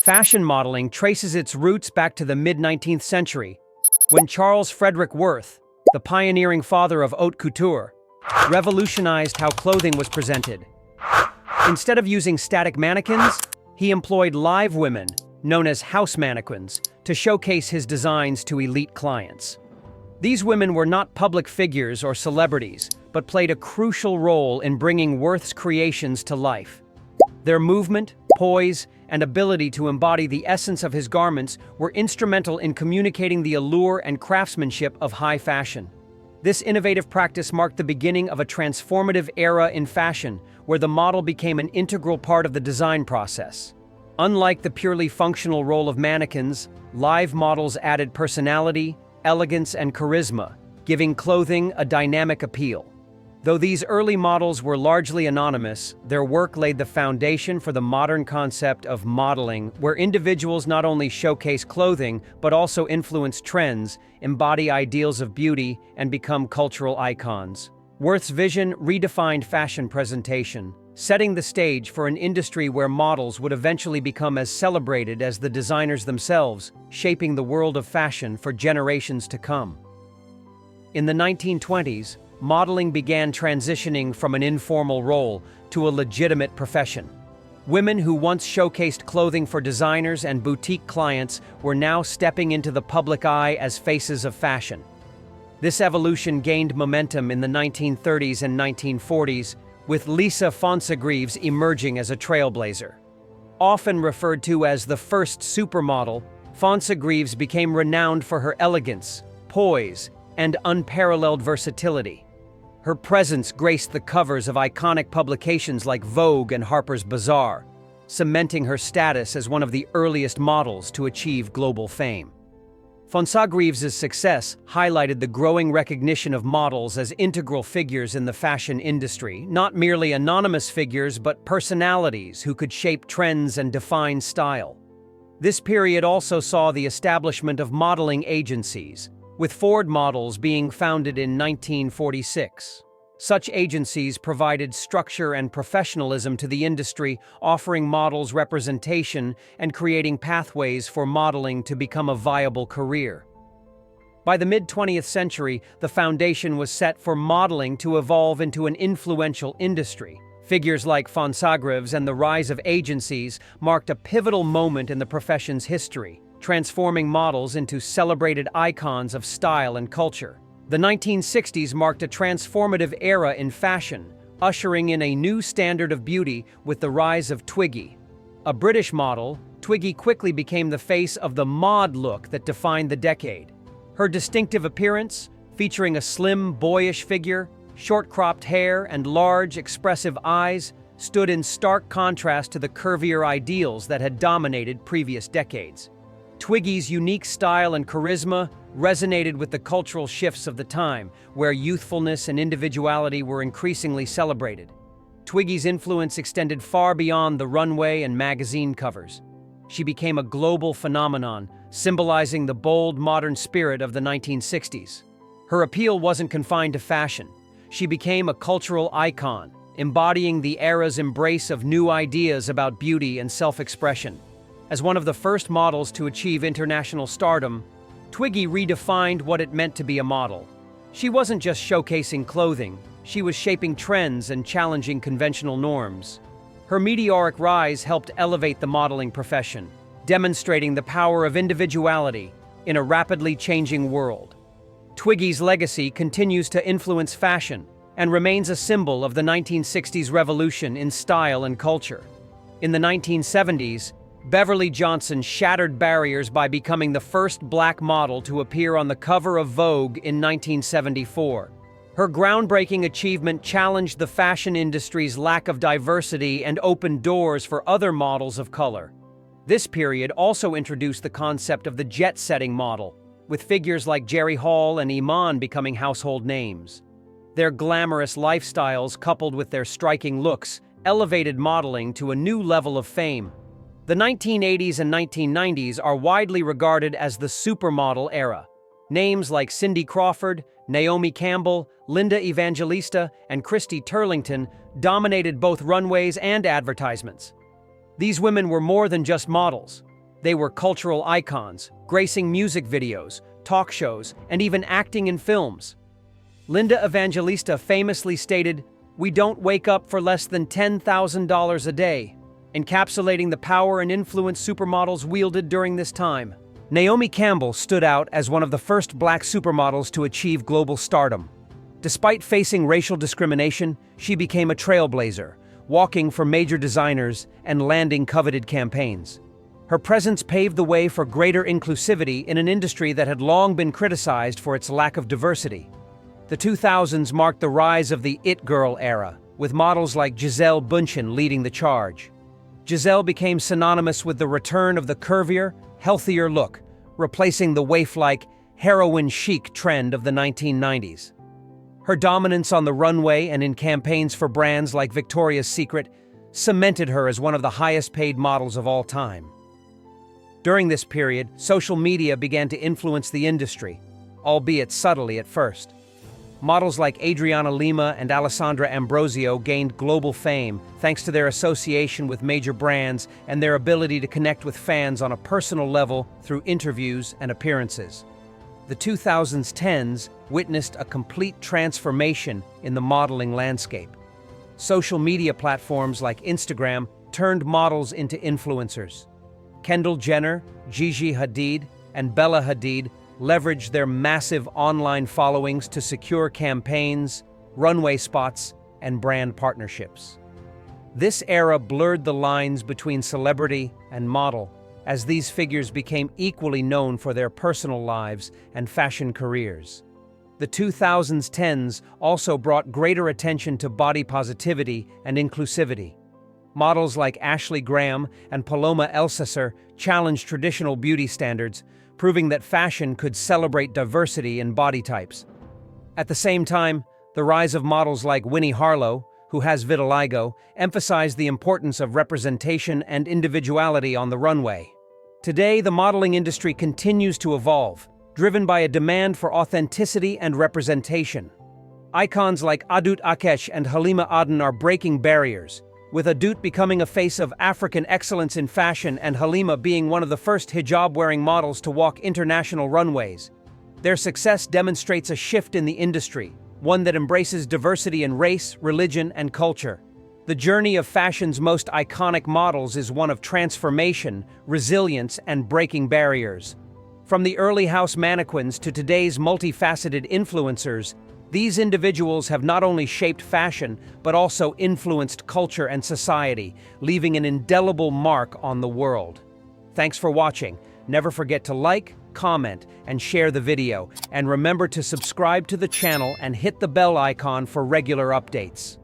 Fashion modeling traces its roots back to the mid-19th century, when Charles Frederick Worth, the pioneering father of haute couture, revolutionized how clothing was presented. Instead of using static mannequins, he employed live women, known as house mannequins, to showcase his designs to elite clients. These women were not public figures or celebrities, but played a crucial role in bringing Worth's creations to life. Their movement, poise, and ability to embody the essence of his garments were instrumental in communicating the allure and craftsmanship of high fashion. This innovative practice marked the beginning of a transformative era in fashion, where the model became an integral part of the design process. Unlike the purely functional role of mannequins, live models added personality, elegance, and charisma, giving clothing a dynamic appeal. Though these early models were largely anonymous, their work laid the foundation for the modern concept of modeling, where individuals not only showcase clothing, but also influence trends, embody ideals of beauty, and become cultural icons. Worth's vision redefined fashion presentation, setting the stage for an industry where models would eventually become as celebrated as the designers themselves, shaping the world of fashion for generations to come. In the 1920s, modeling began transitioning from an informal role to a legitimate profession. Women who once showcased clothing for designers and boutique clients were now stepping into the public eye as faces of fashion. This evolution gained momentum in the 1930s and 1940s, with Lisa Fonssagrives emerging as a trailblazer. Often referred to as the first supermodel, Fonssagrives became renowned for her elegance, poise, and unparalleled versatility. Her presence graced the covers of iconic publications like Vogue and Harper's Bazaar, cementing her status as one of the earliest models to achieve global fame. Fonssagrives' success highlighted the growing recognition of models as integral figures in the fashion industry, not merely anonymous figures but personalities who could shape trends and define style. This period also saw the establishment of modeling agencies, with Ford Models being founded in 1946. Such agencies provided structure and professionalism to the industry, offering models representation and creating pathways for modeling to become a viable career. By the mid-20th century, the foundation was set for modeling to evolve into an influential industry. Figures like Fonssagrives and the rise of agencies marked a pivotal moment in the profession's history, transforming models into celebrated icons of style and culture. The 1960s marked a transformative era in fashion, ushering in a new standard of beauty with the rise of Twiggy. A British model, Twiggy quickly became the face of the mod look that defined the decade. Her distinctive appearance, featuring a slim, boyish figure, short-cropped hair, and large, expressive eyes, stood in stark contrast to the curvier ideals that had dominated previous decades. Twiggy's unique style and charisma resonated with the cultural shifts of the time, where youthfulness and individuality were increasingly celebrated. Twiggy's influence extended far beyond the runway and magazine covers. She became a global phenomenon, symbolizing the bold modern spirit of the 1960s. Her appeal wasn't confined to fashion. She became a cultural icon, embodying the era's embrace of new ideas about beauty and self-expression. As one of the first models to achieve international stardom, Twiggy redefined what it meant to be a model. She wasn't just showcasing clothing, she was shaping trends and challenging conventional norms. Her meteoric rise helped elevate the modeling profession, demonstrating the power of individuality in a rapidly changing world. Twiggy's legacy continues to influence fashion and remains a symbol of the 1960s revolution in style and culture. In the 1970s, Beverly Johnson shattered barriers by becoming the first black model to appear on the cover of Vogue in 1974. Her groundbreaking achievement challenged the fashion industry's lack of diversity and opened doors for other models of color. This period also introduced the concept of the jet-setting model, with figures like Jerry Hall and Iman becoming household names. Their glamorous lifestyles, coupled with their striking looks, elevated modeling to a new level of fame. The 1980s and 1990s are widely regarded as the supermodel era. Names like Cindy Crawford, Naomi Campbell, Linda Evangelista, and Christy Turlington dominated both runways and advertisements. These women were more than just models. They were cultural icons, gracing music videos, talk shows, and even acting in films. Linda Evangelista famously stated, "We don't wake up for less than $10,000 a day," encapsulating the power and influence supermodels wielded during this time. Naomi Campbell stood out as one of the first black supermodels to achieve global stardom. Despite facing racial discrimination, she became a trailblazer, walking for major designers and landing coveted campaigns. Her presence paved the way for greater inclusivity in an industry that had long been criticized for its lack of diversity. The 2000s marked the rise of the It Girl era, with models like Gisele Bündchen leading the charge. Gisele became synonymous with the return of the curvier, healthier look, replacing the waif-like, heroin chic trend of the 1990s. Her dominance on the runway and in campaigns for brands like Victoria's Secret cemented her as one of the highest-paid models of all time. During this period, social media began to influence the industry, albeit subtly at first. Models like Adriana Lima and Alessandra Ambrosio gained global fame thanks to their association with major brands and their ability to connect with fans on a personal level through interviews and appearances. The 2010s witnessed a complete transformation in the modeling landscape. Social media platforms like Instagram turned models into influencers. Kendall Jenner, Gigi Hadid, and Bella Hadid leveraged their massive online followings to secure campaigns, runway spots, and brand partnerships. This era blurred the lines between celebrity and model, as these figures became equally known for their personal lives and fashion careers. The 2010s also brought greater attention to body positivity and inclusivity. Models like Ashley Graham and Paloma Elsesser challenged traditional beauty standards, proving that fashion could celebrate diversity in body types. At the same time, the rise of models like Winnie Harlow, who has vitiligo, emphasized the importance of representation and individuality on the runway. Today, the modeling industry continues to evolve, driven by a demand for authenticity and representation. Icons like Adut Akesh and Halima Aden are breaking barriers, with Adut becoming a face of African excellence in fashion and Halima being one of the first hijab-wearing models to walk international runways. Their success demonstrates a shift in the industry, one that embraces diversity in race, religion, and culture. The journey of fashion's most iconic models is one of transformation, resilience, and breaking barriers. From the early house mannequins to today's multifaceted influencers, these individuals have not only shaped fashion, but also influenced culture and society, leaving an indelible mark on the world. Thanks for watching. Never forget to like, comment, and share the video. And remember to subscribe to the channel and hit the bell icon for regular updates.